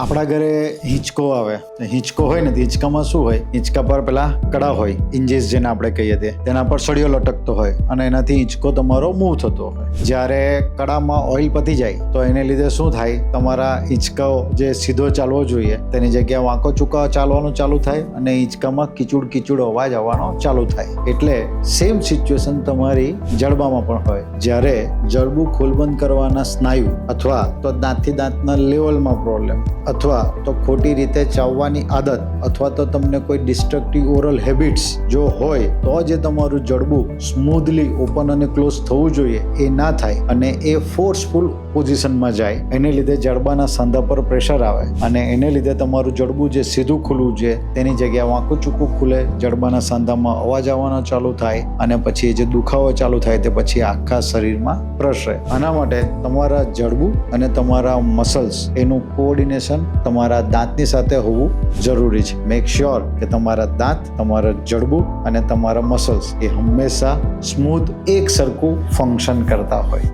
આપણા ઘરે હિંચકો આવે. હિંચકો હોય ને, હિંચકામાં શું હોય? હિંચકા પર પેલા કડા હોય, ઇન્જીસ જેને આપણે કહીએ તે, તેના પર સળિયો લટકતો હોય અને એનાથી હિંચકો તમારો મૂવ થતો હોય. જ્યારે કડામાં ઓઇલ પતી જાય તો એને લીધે શું થાય? તમારા હિંચકાઓ જે સીધો ચાલવો જોઈએ તેની જગ્યાએ વાંકો ચૂકા ચાલવાનું ચાલુ થાય અને હિંચકામાં કીચુડ અવાજ આવવાનો ચાલુ થાય. એટલે સેમ સિચ્યુએશન તમારી જડબામાં પણ હોય. જ્યારે જડબું ખોલબંધ કરવાના સ્નાયુ અથવા તો દાંતથી દાંતના લેવલમાં પ્રોબ્લેમ, અથવા તો ખોટી રીતે ચાવવાની આદત, અથવા તો તમને કોઈ ડિસ્ટ્રક્ટિવ ઓરલ હેબિટ્સ જો હોય તો જે તમારું જડબું સ્મૂધલી ઓપન અને ક્લોઝ થવું જોઈએ એ ના થાય અને એ ફોર્સફુલ પોઝિશનમાં જાય. એને લીધે જડબાના સાંધા પર પ્રેશર આવે અને એને લીધે તમારું જડબું જે સીધું ખુલવું છે તેની જગ્યાએ વાંકું ચૂકું ખુલે, જડબાના સાંધામાં અવાજ આવવાનો ચાલુ થાય અને પછી જે દુખાવો ચાલુ થાય તે પછી આખા શરીરમાં પ્રસરે. આના માટે તમારા જડબું અને તમારા મસલ્સ એનું કોઓર્ડિનેશન તમારા દાંતની સાથે હોવું જરૂરી છે. મેક શ્યોર કે તમારા દાંત, તમારા જડબું અને તમારા મસલ્સ એ હંમેશા સ્મૂથ એક સરખું ફંક્શન કરતા હોય.